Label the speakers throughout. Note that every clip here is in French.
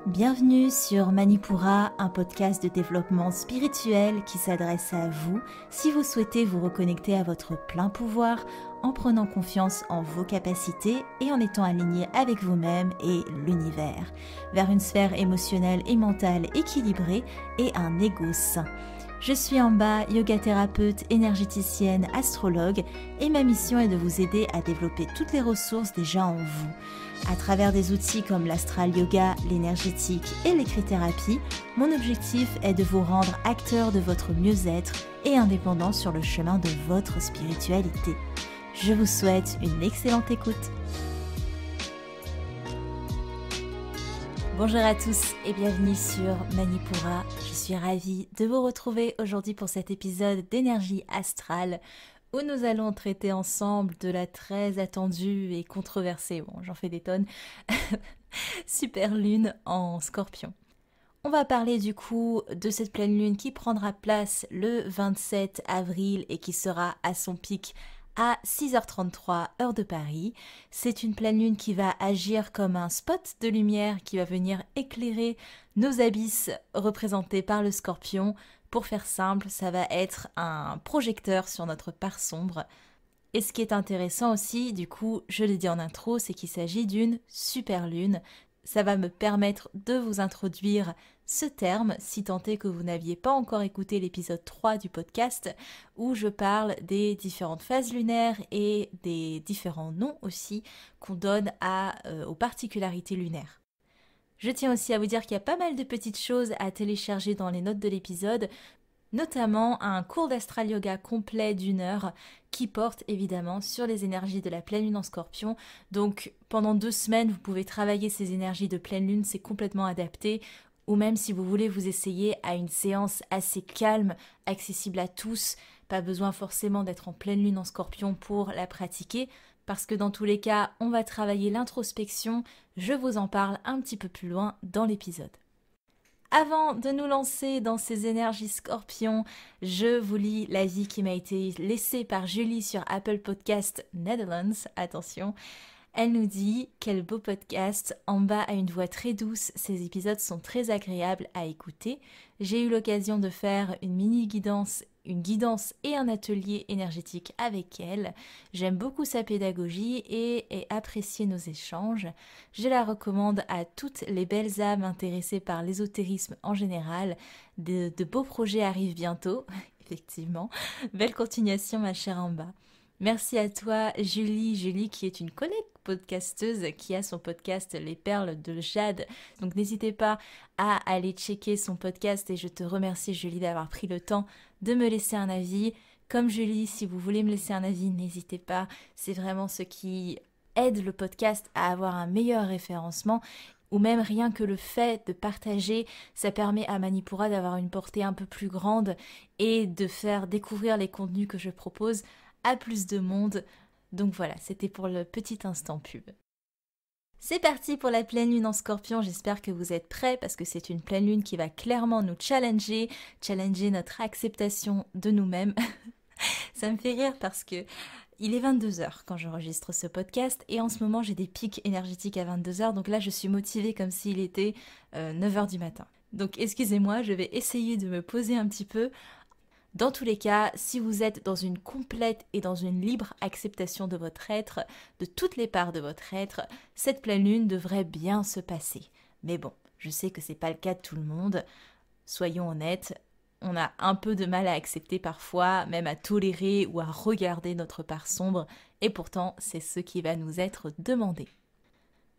Speaker 1: Bienvenue sur Manipura, un podcast de développement spirituel qui s'adresse à vous si vous souhaitez vous reconnecter à votre plein pouvoir en prenant confiance en vos capacités et en étant aligné avec vous-même et l'univers, vers une sphère émotionnelle et mentale équilibrée et un ego sain. Je suis Amba, yoga thérapeute, énergéticienne, astrologue et ma mission est de vous aider à développer toutes les ressources déjà en vous. À travers des outils comme l'astral yoga, l'énergétique et l'écrit-thérapie, mon objectif est de vous rendre acteur de votre mieux-être et indépendant sur le chemin de votre spiritualité. Je vous souhaite une excellente écoute. Bonjour à tous et bienvenue sur Manipura. Je suis ravie de vous retrouver aujourd'hui pour cet épisode d'énergie astrale où nous allons traiter ensemble de la très attendue et controversée, j'en fais des tonnes, super lune en Scorpion. On va parler du coup de cette pleine lune qui prendra place le 27 avril et qui sera à son pic à 6h33 heure de Paris. C'est une pleine lune qui va agir comme un spot de lumière qui va venir éclairer nos abysses représentés par le Scorpion. Pour faire simple, ça va être un projecteur sur notre part sombre. Et ce qui est intéressant aussi, du coup, je l'ai dit en intro, c'est qu'il s'agit d'une super lune. Ça va me permettre de vous introduire ce terme, si tant est que vous n'aviez pas encore écouté l'épisode 3 du podcast, où je parle des différentes phases lunaires et des différents noms aussi qu'on donne aux particularités lunaires. Je tiens aussi à vous dire qu'il y a pas mal de petites choses à télécharger dans les notes de l'épisode, notamment un cours d'astral yoga complet d'1 heure qui porte évidemment sur les énergies de la pleine lune en Scorpion. Donc pendant 2 semaines, vous pouvez travailler ces énergies de pleine lune, c'est complètement adapté. Ou même si vous voulez vous essayer à une séance assez calme, accessible à tous, pas besoin forcément d'être en pleine lune en Scorpion pour la pratiquer, parce que dans tous les cas, on va travailler l'introspection, je vous en parle un petit peu plus loin dans l'épisode. Avant de nous lancer dans ces énergies Scorpion, je vous lis l'avis qui m'a été laissé par Julie sur Apple Podcast Netherlands, attention. Elle nous dit « Quel beau podcast, Amba a une voix très douce, ces épisodes sont très agréables à écouter. J'ai eu l'occasion de faire une guidance et un atelier énergétique avec elle. J'aime beaucoup sa pédagogie et apprécié nos échanges. Je la recommande à toutes les belles âmes intéressées par l'ésotérisme en général. De beaux projets arrivent bientôt, effectivement. Belle continuation ma chère Amba. » Merci à toi Julie qui est une collègue podcasteuse qui a son podcast Les Perles de Jade. Donc n'hésitez pas à aller checker son podcast et je te remercie Julie d'avoir pris le temps de me laisser un avis. Comme Julie, si vous voulez me laisser un avis, n'hésitez pas. C'est vraiment ce qui aide le podcast à avoir un meilleur référencement. Ou même rien que le fait de partager, ça permet à Manipura d'avoir une portée un peu plus grande et de faire découvrir les contenus que je propose à plus de monde. Donc voilà, c'était pour le petit instant pub. C'est parti pour la pleine lune en Scorpion, j'espère que vous êtes prêts parce que c'est une pleine lune qui va clairement nous challenger notre acceptation de nous-mêmes. Ça me fait rire parce que il est 22h quand j'enregistre ce podcast et en ce moment j'ai des pics énergétiques à 22h, donc là je suis motivée comme s'il était 9h du matin. Donc excusez-moi, je vais essayer de me poser un petit peu. Dans tous les cas, si vous êtes dans une complète et dans une libre acceptation de votre être, de toutes les parts de votre être, cette pleine lune devrait bien se passer. Mais bon, je sais que c'est pas le cas de tout le monde. Soyons honnêtes, on a un peu de mal à accepter parfois, même à tolérer ou à regarder notre part sombre, et pourtant c'est ce qui va nous être demandé.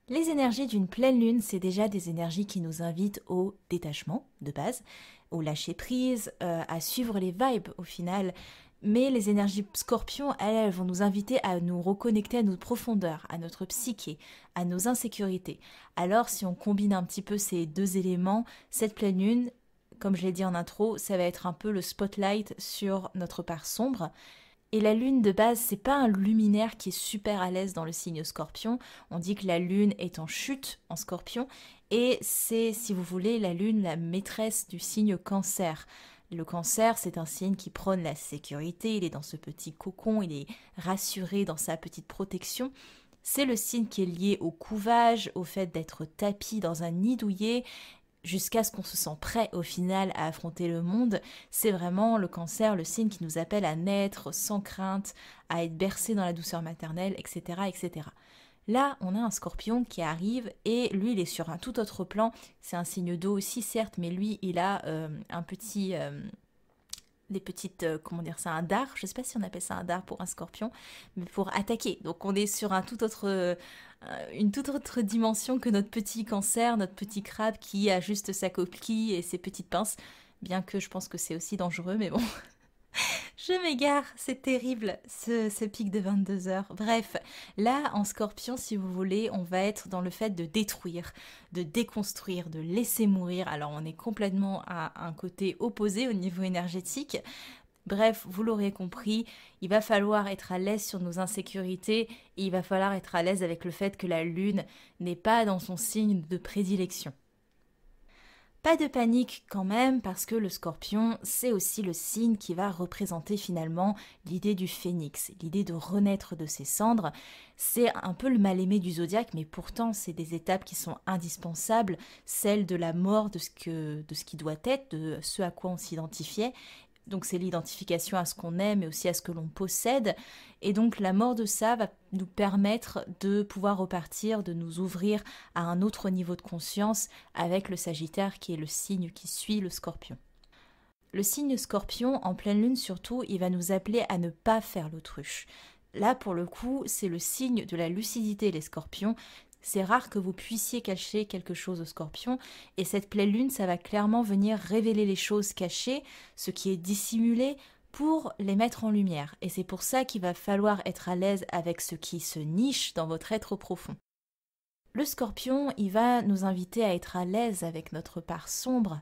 Speaker 1: Les énergies d'une pleine lune, c'est déjà des énergies qui nous invitent au détachement de base, au lâcher prise, à suivre les vibes au final. Mais les énergies Scorpion, elles vont nous inviter à nous reconnecter à notre profondeur, à notre psyché, à nos insécurités. Alors si on combine un petit peu ces deux éléments, cette pleine lune, comme je l'ai dit en intro, ça va être un peu le spotlight sur notre part sombre. Et la lune de base, c'est pas un luminaire qui est super à l'aise dans le signe Scorpion. On dit que la lune est en chute en Scorpion et c'est, si vous voulez, la lune la maîtresse du signe Cancer. Le Cancer, c'est un signe qui prône la sécurité, il est dans ce petit cocon, il est rassuré dans sa petite protection. C'est le signe qui est lié au couvage, au fait d'être tapi dans un nid douillet, jusqu'à ce qu'on se sent prêt au final à affronter le monde. C'est vraiment le Cancer, le signe qui nous appelle à naître sans crainte, à être bercé dans la douceur maternelle, etc., etc. Là, on a un Scorpion qui arrive et lui, il est sur un tout autre plan. C'est un signe d'eau aussi, certes, mais lui, il a un petit... des petites, comment dire ça, un dard, je sais pas si on appelle ça un dard pour un Scorpion, mais pour attaquer. Donc on est sur un tout autre, une toute autre dimension que notre petit Cancer, notre petit crabe qui a juste sa coquille et ses petites pinces, bien que je pense que c'est aussi dangereux, mais bon... Je m'égare, c'est terrible ce pic de 22 heures. Bref, là en Scorpion, si vous voulez, on va être dans le fait de détruire, de déconstruire, de laisser mourir. Alors on est complètement à un côté opposé au niveau énergétique. Bref, vous l'aurez compris, il va falloir être à l'aise sur nos insécurités et il va falloir être à l'aise avec le fait que la Lune n'est pas dans son signe de prédilection. Pas de panique quand même, parce que le Scorpion, c'est aussi le signe qui va représenter finalement l'idée du phénix, l'idée de renaître de ses cendres. C'est un peu le mal-aimé du zodiaque, mais pourtant c'est des étapes qui sont indispensables, celle de la mort de ce qui doit être, de ce à quoi on s'identifiait. Donc c'est l'identification à ce qu'on aime mais aussi à ce que l'on possède. Et donc la mort de ça va nous permettre de pouvoir repartir, de nous ouvrir à un autre niveau de conscience avec le Sagittaire qui est le signe qui suit le Scorpion. Le signe Scorpion, en pleine lune surtout, il va nous appeler à ne pas faire l'autruche. Là pour le coup, c'est le signe de la lucidité les Scorpions. C'est rare que vous puissiez cacher quelque chose au Scorpion et cette pleine lune, ça va clairement venir révéler les choses cachées, ce qui est dissimulé pour les mettre en lumière. Et c'est pour ça qu'il va falloir être à l'aise avec ce qui se niche dans votre être profond. Le Scorpion, il va nous inviter à être à l'aise avec notre part sombre,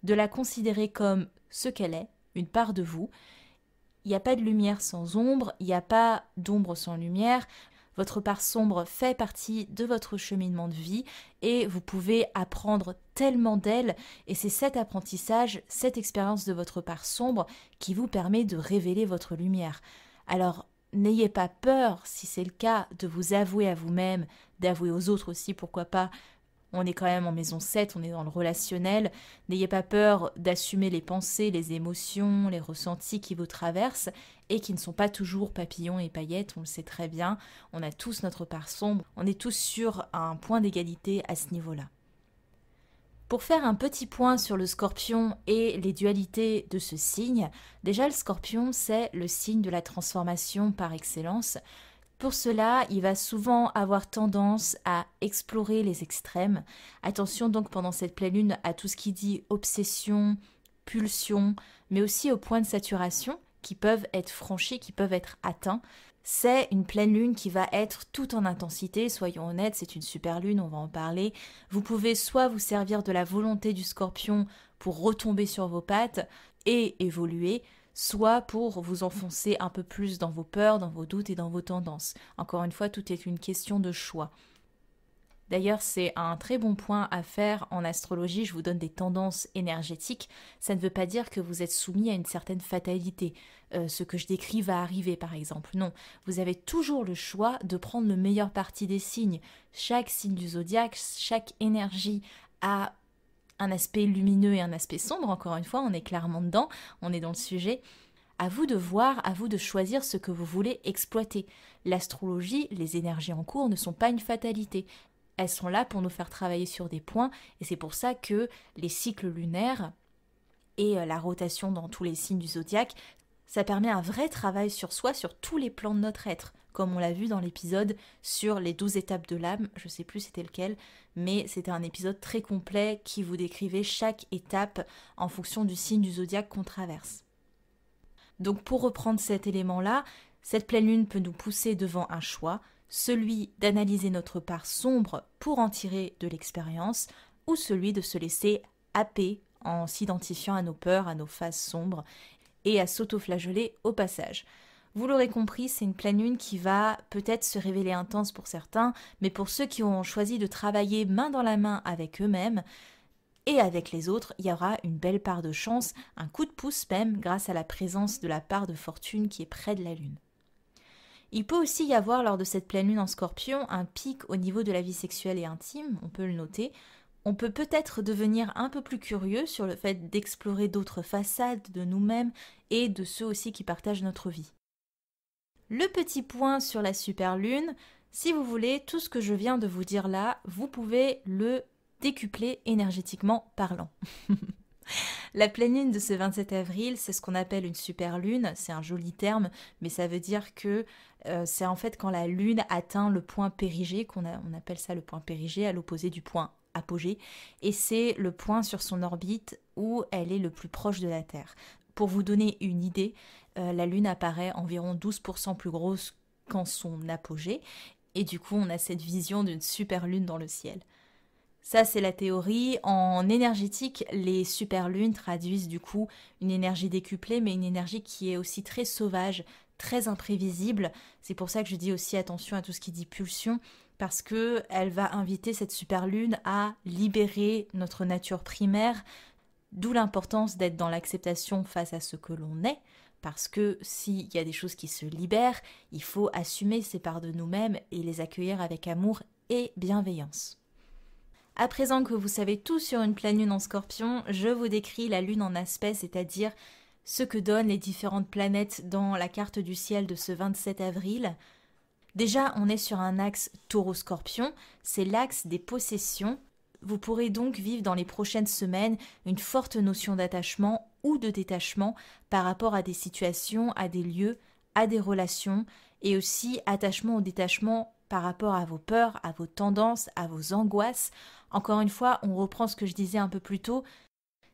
Speaker 1: de la considérer comme ce qu'elle est, une part de vous. Il n'y a pas de lumière sans ombre, il n'y a pas d'ombre sans lumière. Votre part sombre fait partie de votre cheminement de vie et vous pouvez apprendre tellement d'elle et c'est cet apprentissage, cette expérience de votre part sombre qui vous permet de révéler votre lumière. Alors, n'ayez pas peur, si c'est le cas, de vous avouer à vous-même, d'avouer aux autres aussi, pourquoi pas. On est quand même en maison 7, on est dans le relationnel. N'ayez pas peur d'assumer les pensées, les émotions, les ressentis qui vous traversent et qui ne sont pas toujours papillons et paillettes, on le sait très bien. On a tous notre part sombre, on est tous sur un point d'égalité à ce niveau-là. Pour faire un petit point sur le Scorpion et les dualités de ce signe, déjà le Scorpion c'est le signe de la transformation par excellence. Pour cela, il va souvent avoir tendance à explorer les extrêmes. Attention donc pendant cette pleine lune à tout ce qui dit obsession, pulsion, mais aussi aux points de saturation qui peuvent être franchis, qui peuvent être atteints. C'est une pleine lune qui va être tout en intensité, soyons honnêtes, c'est une super lune, on va en parler. Vous pouvez soit vous servir de la volonté du Scorpion pour retomber sur vos pattes et évoluer, soit pour vous enfoncer un peu plus dans vos peurs, dans vos doutes et dans vos tendances. Encore une fois, tout est une question de choix. D'ailleurs, c'est un très bon point à faire en astrologie, je vous donne des tendances énergétiques. Ça ne veut pas dire que vous êtes soumis à une certaine fatalité. Ce que je décris va arriver, par exemple. Non, vous avez toujours le choix de prendre le meilleur parti des signes. Chaque signe du zodiaque, chaque énergie a un aspect lumineux et un aspect sombre, encore une fois, on est clairement dedans, on est dans le sujet. À vous de voir, à vous de choisir ce que vous voulez exploiter. L'astrologie, les énergies en cours ne sont pas une fatalité. Elles sont là pour nous faire travailler sur des points et c'est pour ça que les cycles lunaires et la rotation dans tous les signes du zodiaque, ça permet un vrai travail sur soi, sur tous les plans de notre être, comme on l'a vu dans l'épisode sur les 12 étapes de l'âme, je sais plus c'était lequel, mais c'était un épisode très complet qui vous décrivait chaque étape en fonction du signe du zodiaque qu'on traverse. Donc pour reprendre cet élément-là, cette pleine lune peut nous pousser devant un choix, celui d'analyser notre part sombre pour en tirer de l'expérience, ou celui de se laisser happer en s'identifiant à nos peurs, à nos phases sombres, et à s'auto-flageller au passage. Vous l'aurez compris, c'est une pleine lune qui va peut-être se révéler intense pour certains, mais pour ceux qui ont choisi de travailler main dans la main avec eux-mêmes et avec les autres, il y aura une belle part de chance, un coup de pouce même grâce à la présence de la part de fortune qui est près de la lune. Il peut aussi y avoir lors de cette pleine lune en Scorpion un pic au niveau de la vie sexuelle et intime, on peut le noter. On peut peut-être devenir un peu plus curieux sur le fait d'explorer d'autres façades de nous-mêmes et de ceux aussi qui partagent notre vie. Le petit point sur la super lune, si vous voulez, tout ce que je viens de vous dire là, vous pouvez le décupler énergétiquement parlant. La pleine lune de ce 27 avril, c'est ce qu'on appelle une super lune, c'est un joli terme, mais ça veut dire que c'est en fait quand la lune atteint le point périgée, on appelle ça le point périgée, à l'opposé du point apogée, et c'est le point sur son orbite où elle est le plus proche de la Terre. Pour vous donner une idée, la lune apparaît environ 12% plus grosse qu'en son apogée, et du coup on a cette vision d'une super lune dans le ciel. Ça, c'est la théorie. En énergétique, les superlunes traduisent du coup une énergie décuplée, mais une énergie qui est aussi très sauvage, très imprévisible. C'est pour ça que je dis aussi attention à tout ce qui dit pulsion, parce qu'elle va inviter cette superlune à libérer notre nature primaire, d'où l'importance d'être dans l'acceptation face à ce que l'on est, parce que s'il y a des choses qui se libèrent, il faut assumer ces parts de nous-mêmes et les accueillir avec amour et bienveillance. À présent que vous savez tout sur une pleine lune en Scorpion, je vous décris la lune en aspect, c'est-à-dire ce que donnent les différentes planètes dans la carte du ciel de ce 27 avril. Déjà, on est sur un axe Taureau-Scorpion, c'est l'axe des possessions. Vous pourrez donc vivre dans les prochaines semaines une forte notion d'attachement ou de détachement par rapport à des situations, à des lieux, à des relations, et aussi attachement ou détachement par rapport à vos peurs, à vos tendances, à vos angoisses. Encore une fois, on reprend ce que je disais un peu plus tôt,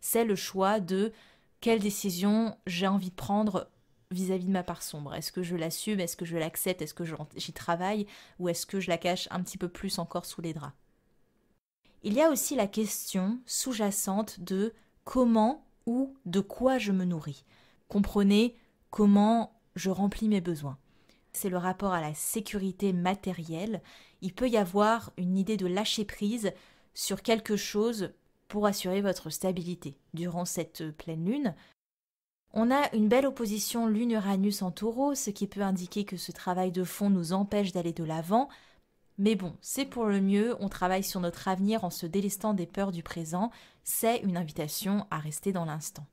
Speaker 1: c'est le choix de quelle décision j'ai envie de prendre vis-à-vis de ma part sombre. Est-ce que je l'assume, est-ce que je l'accepte, est-ce que j'y travaille, ou est-ce que je la cache un petit peu plus encore sous les draps? Il y a aussi la question sous-jacente de comment ou de quoi je me nourris. Comprenez comment je remplis mes besoins. C'est le rapport à la sécurité matérielle. Il peut y avoir une idée de lâcher prise sur quelque chose pour assurer votre stabilité. Durant cette pleine lune, on a une belle opposition lune-Uranus en Taureau, ce qui peut indiquer que ce travail de fond nous empêche d'aller de l'avant. Mais bon, c'est pour le mieux, on travaille sur notre avenir en se délestant des peurs du présent. C'est une invitation à rester dans l'instant.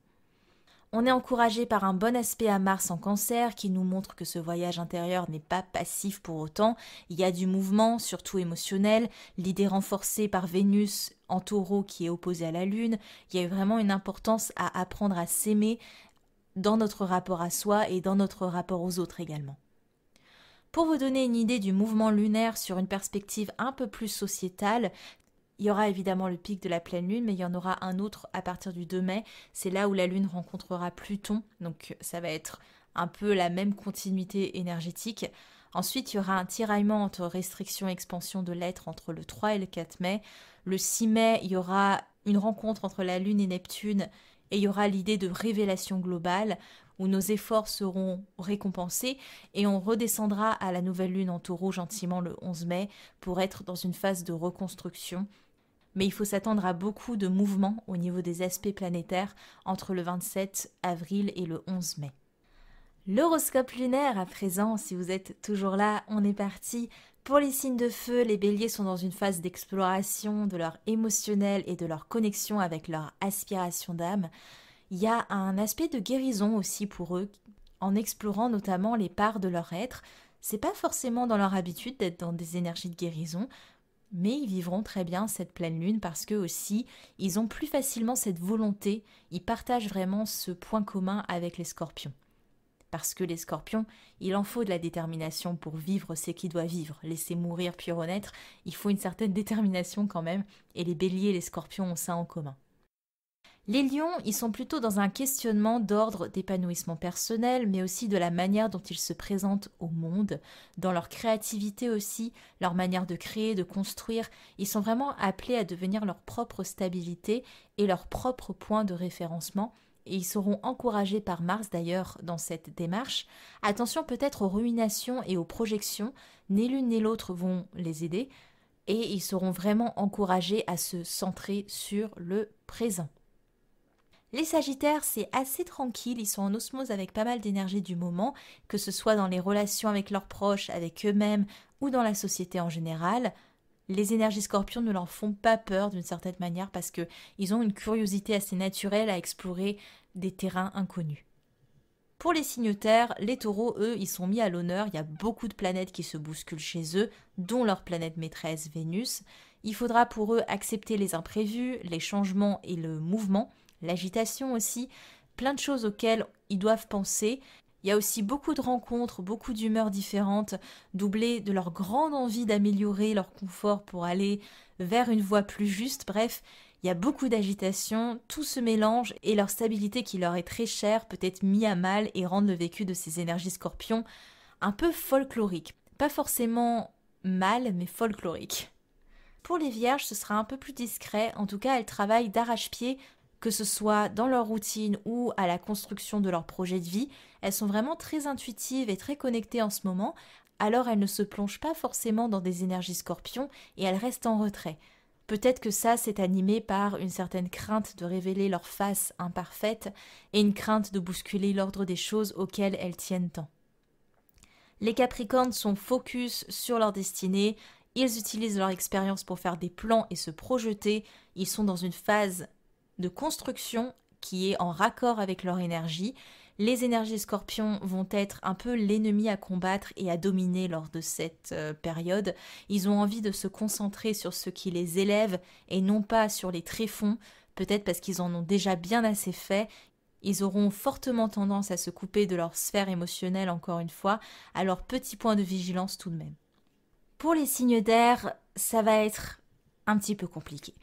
Speaker 1: On est encouragé par un bon aspect à Mars en Cancer qui nous montre que ce voyage intérieur n'est pas passif pour autant. Il y a du mouvement, surtout émotionnel, l'idée renforcée par Vénus en Taureau qui est opposée à la Lune. Il y a vraiment une importance à apprendre à s'aimer dans notre rapport à soi et dans notre rapport aux autres également. Pour vous donner une idée du mouvement lunaire sur une perspective un peu plus sociétale, il y aura évidemment le pic de la pleine lune, mais il y en aura un autre à partir du 2 mai. C'est là où la lune rencontrera Pluton, donc ça va être un peu la même continuité énergétique. Ensuite, il y aura un tiraillement entre restriction et expansion de l'être entre le 3 et le 4 mai. Le 6 mai, il y aura une rencontre entre la lune et Neptune, et il y aura l'idée de révélation globale, où nos efforts seront récompensés, et on redescendra à la nouvelle lune en Taureau gentiment le 11 mai pour être dans une phase de reconstruction. Mais il faut s'attendre à beaucoup de mouvements au niveau des aspects planétaires entre le 27 avril et le 11 mai. L'horoscope lunaire à présent, si vous êtes toujours là, on est parti. Pour les signes de feu, les béliers sont dans une phase d'exploration de leur émotionnel et de leur connexion avec leur aspiration d'âme. Il y a un aspect de guérison aussi pour eux, en explorant notamment les parts de leur être. C'est pas forcément dans leur habitude d'être dans des énergies de guérison, mais ils vivront très bien cette pleine lune parce que aussi, ils ont plus facilement cette volonté, ils partagent vraiment ce point commun avec les scorpions. Parce que les scorpions, il en faut de la détermination pour vivre ce qu'ils doivent vivre. Laisser mourir puis renaître, il faut une certaine détermination quand même, et les béliers et les scorpions ont ça en commun. Les lions, ils sont plutôt dans un questionnement d'ordre d'épanouissement personnel, mais aussi de la manière dont ils se présentent au monde, dans leur créativité aussi, leur manière de créer, de construire. Ils sont vraiment appelés à devenir leur propre stabilité et leur propre point de référencement, et ils seront encouragés par Mars d'ailleurs dans cette démarche. Attention peut-être aux ruminations et aux projections, ni l'une ni l'autre vont les aider, et ils seront vraiment encouragés à se centrer sur le présent. Les Sagittaires, c'est assez tranquille, ils sont en osmose avec pas mal d'énergie du moment, que ce soit dans les relations avec leurs proches, avec eux-mêmes ou dans la société en général. Les énergies Scorpions ne leur font pas peur d'une certaine manière parce que ils ont une curiosité assez naturelle à explorer des terrains inconnus. Pour les signes terre, les taureaux, eux, ils sont mis à l'honneur, il y a beaucoup de planètes qui se bousculent chez eux, dont leur planète maîtresse Vénus. Il faudra pour eux accepter les imprévus, les changements et le mouvement, l'agitation aussi, plein de choses auxquelles ils doivent penser. Il y a aussi beaucoup de rencontres, beaucoup d'humeurs différentes, doublées de leur grande envie d'améliorer leur confort pour aller vers une voie plus juste. Bref, il y a beaucoup d'agitation, tout se mélange et leur stabilité qui leur est très chère peut être mise à mal et rendre le vécu de ces énergies scorpions un peu folklorique. Pas forcément mal, mais folklorique. Pour les vierges, ce sera un peu plus discret, en tout cas elles travaillent d'arrache-pied, que ce soit dans leur routine ou à la construction de leur projet de vie. Elles sont vraiment très intuitives et très connectées en ce moment, alors elles ne se plongent pas forcément dans des énergies scorpions et elles restent en retrait. Peut-être que ça, c'est animé par une certaine crainte de révéler leur face imparfaite et une crainte de bousculer l'ordre des choses auxquelles elles tiennent tant. Les Capricornes sont focus sur leur destinée, ils utilisent leur expérience pour faire des plans et se projeter, ils sont dans une phase de construction qui est en raccord avec leur énergie. Les énergies scorpions vont être un peu l'ennemi à combattre et à dominer lors de cette période. Ils ont envie de se concentrer sur ce qui les élève et non pas sur les tréfonds, peut-être parce qu'ils en ont déjà bien assez fait. Ils auront fortement tendance à se couper de leur sphère émotionnelle encore une fois, alors petit point de vigilance tout de même. Pour les signes d'air, ça va être un petit peu compliqué.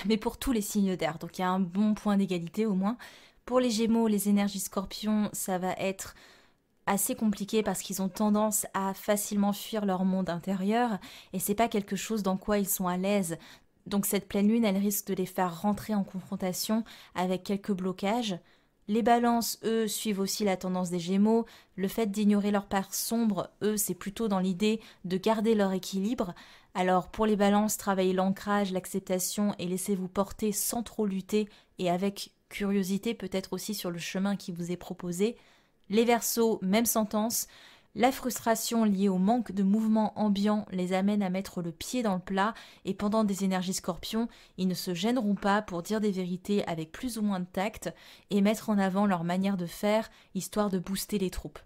Speaker 1: Mais pour tous les signes d'air, donc il y a un bon point d'égalité au moins. Pour les Gémeaux, les énergies Scorpions, ça va être assez compliqué parce qu'ils ont tendance à facilement fuir leur monde intérieur et c'est pas quelque chose dans quoi ils sont à l'aise. Donc cette pleine lune, elle risque de les faire rentrer en confrontation avec quelques blocages. Les balances, eux, suivent aussi la tendance des Gémeaux. Le fait d'ignorer leur part sombre, eux, c'est plutôt dans l'idée de garder leur équilibre. Alors pour les balances, travaillez l'ancrage, l'acceptation et laissez-vous porter sans trop lutter et avec curiosité peut-être aussi sur le chemin qui vous est proposé. Les Verseaux, même sentence. La frustration liée au manque de mouvement ambiant les amène à mettre le pied dans le plat et pendant des énergies scorpions, ils ne se gêneront pas pour dire des vérités avec plus ou moins de tact et mettre en avant leur manière de faire, histoire de booster les troupes.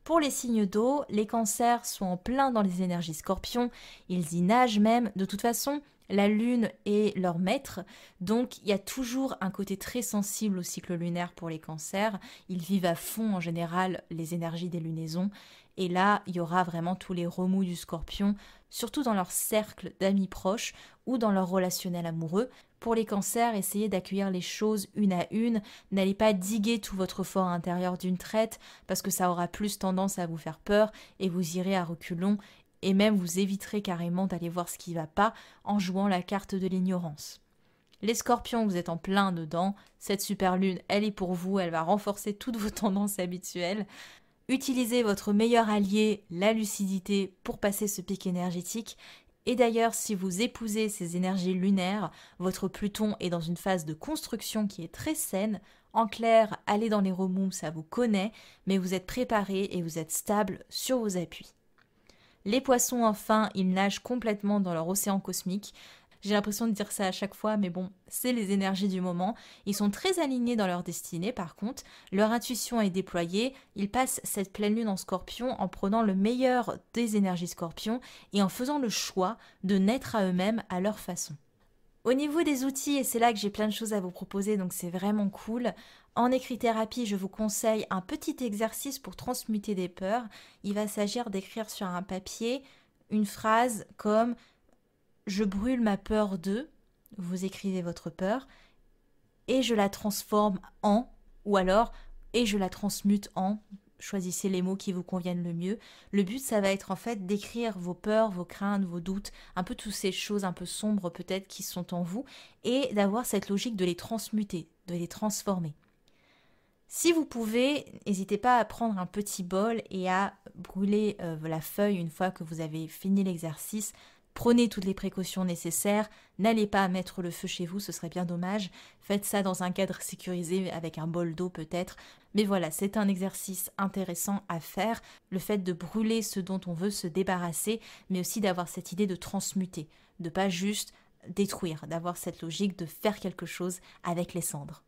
Speaker 1: Pour les signes d'eau, les cancers sont en plein dans les énergies scorpions, ils y nagent même, de toute façon, la lune est leur maître, donc il y a toujours un côté très sensible au cycle lunaire pour les cancers, ils vivent à fond en général les énergies des lunaisons, et là il y aura vraiment tous les remous du scorpion, surtout dans leur cercle d'amis proches ou dans leur relationnel amoureux. Pour les cancers, essayez d'accueillir les choses une à une, n'allez pas diguer tout votre fort intérieur d'une traite, parce que ça aura plus tendance à vous faire peur, et vous irez à reculons, et même vous éviterez carrément d'aller voir ce qui va pas en jouant la carte de l'ignorance. Les scorpions, vous êtes en plein dedans, cette super lune, elle est pour vous, elle va renforcer toutes vos tendances habituelles. Utilisez votre meilleur allié, la lucidité, pour passer ce pic énergétique. Et d'ailleurs, si vous épousez ces énergies lunaires, votre Pluton est dans une phase de construction qui est très saine. En clair, allez dans les remous, ça vous connaît, mais vous êtes préparé et vous êtes stable sur vos appuis. Les poissons, enfin, ils nagent complètement dans leur océan cosmique. J'ai l'impression de dire ça à chaque fois, mais bon, c'est les énergies du moment. Ils sont très alignés dans leur destinée, par contre. Leur intuition est déployée. Ils passent cette pleine lune en scorpion en prenant le meilleur des énergies scorpions et en faisant le choix de naître à eux-mêmes à leur façon. Au niveau des outils, et c'est là que j'ai plein de choses à vous proposer, donc c'est vraiment cool. En écrit-thérapie, je vous conseille un petit exercice pour transmuter des peurs. Il va s'agir d'écrire sur un papier une phrase comme « Je brûle ma peur de », vous écrivez votre peur, et je la transforme en, ou alors « et je la transmute en », choisissez les mots qui vous conviennent le mieux. Le but, ça va être en fait d'écrire vos peurs, vos craintes, vos doutes, un peu toutes ces choses un peu sombres peut-être qui sont en vous, et d'avoir cette logique de les transmuter, de les transformer. Si vous pouvez, n'hésitez pas à prendre un petit bol et à brûler la feuille une fois que vous avez fini l'exercice. Prenez toutes les précautions nécessaires, n'allez pas mettre le feu chez vous, ce serait bien dommage. Faites ça dans un cadre sécurisé avec un bol d'eau peut-être. Mais voilà, c'est un exercice intéressant à faire, le fait de brûler ce dont on veut se débarrasser, mais aussi d'avoir cette idée de transmuter, de pas juste détruire, d'avoir cette logique de faire quelque chose avec les cendres.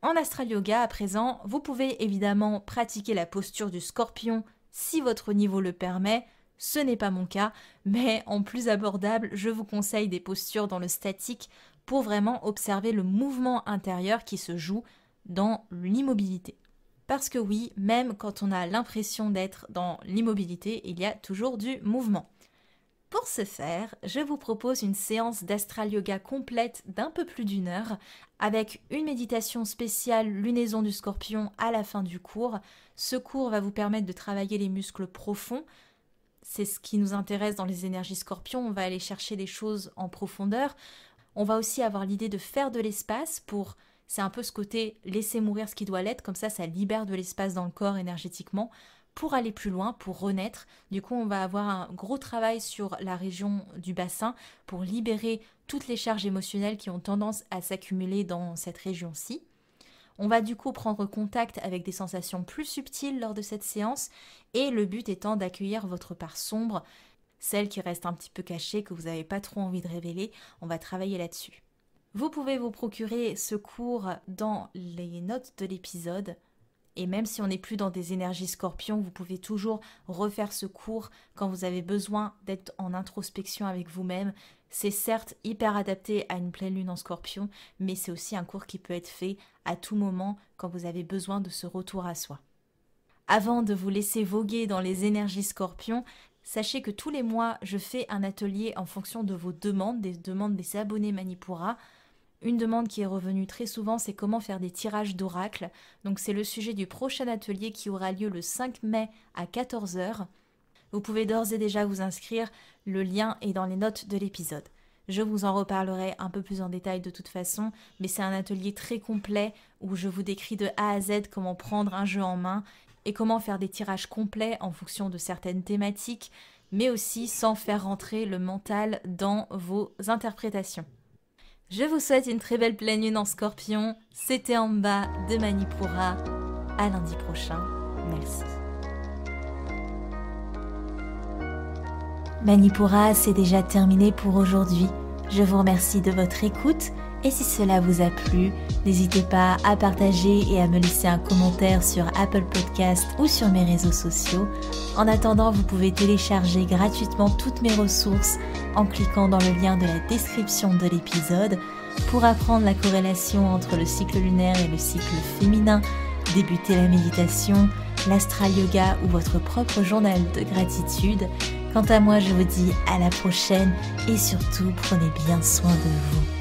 Speaker 1: En astral yoga, à présent, vous pouvez évidemment pratiquer la posture du scorpion si votre niveau le permet. Ce n'est pas mon cas, mais en plus abordable, je vous conseille des postures dans le statique pour vraiment observer le mouvement intérieur qui se joue dans l'immobilité. Parce que oui, même quand on a l'impression d'être dans l'immobilité, il y a toujours du mouvement. Pour ce faire, je vous propose une séance d'astral yoga complète d'un peu plus d'1 heure avec une méditation spéciale lunaison du scorpion à la fin du cours. Ce cours va vous permettre de travailler les muscles profonds. C'est ce qui nous intéresse dans les énergies scorpions, on va aller chercher les choses en profondeur. On va aussi avoir l'idée de faire de l'espace c'est un peu ce côté laisser mourir ce qui doit l'être, comme ça libère de l'espace dans le corps énergétiquement pour aller plus loin, pour renaître. Du coup, on va avoir un gros travail sur la région du bassin pour libérer toutes les charges émotionnelles qui ont tendance à s'accumuler dans cette région-ci. On va du coup prendre contact avec des sensations plus subtiles lors de cette séance et le but étant d'accueillir votre part sombre, celle qui reste un petit peu cachée, que vous n'avez pas trop envie de révéler. On va travailler là-dessus. Vous pouvez vous procurer ce cours dans les notes de l'épisode. Et même si on n'est plus dans des énergies scorpions, vous pouvez toujours refaire ce cours quand vous avez besoin d'être en introspection avec vous-même. C'est certes hyper adapté à une pleine lune en scorpion, mais c'est aussi un cours qui peut être fait à tout moment quand vous avez besoin de ce retour à soi. Avant de vous laisser voguer dans les énergies scorpions, sachez que tous les mois, je fais un atelier en fonction de vos demandes, des demandes des abonnés Manipura. Une demande qui est revenue très souvent, c'est comment faire des tirages d'oracle. Donc c'est le sujet du prochain atelier qui aura lieu le 5 mai à 14 h. Vous pouvez d'ores et déjà vous inscrire, le lien est dans les notes de l'épisode. Je vous en reparlerai un peu plus en détail de toute façon, mais c'est un atelier très complet où je vous décris de A à Z comment prendre un jeu en main et comment faire des tirages complets en fonction de certaines thématiques, mais aussi sans faire rentrer le mental dans vos interprétations. Je vous souhaite une très belle pleine lune en scorpion. C'était Amba de Manipura. À lundi prochain. Merci. Manipura, c'est déjà terminé pour aujourd'hui. Je vous remercie de votre écoute. Et si cela vous a plu, n'hésitez pas à partager et à me laisser un commentaire sur Apple Podcast ou sur mes réseaux sociaux. En attendant, vous pouvez télécharger gratuitement toutes mes ressources en cliquant dans le lien de la description de l'épisode pour apprendre la corrélation entre le cycle lunaire et le cycle féminin, débuter la méditation, l'astral yoga ou votre propre journal de gratitude. Quant à moi, je vous dis à la prochaine et surtout, prenez bien soin de vous.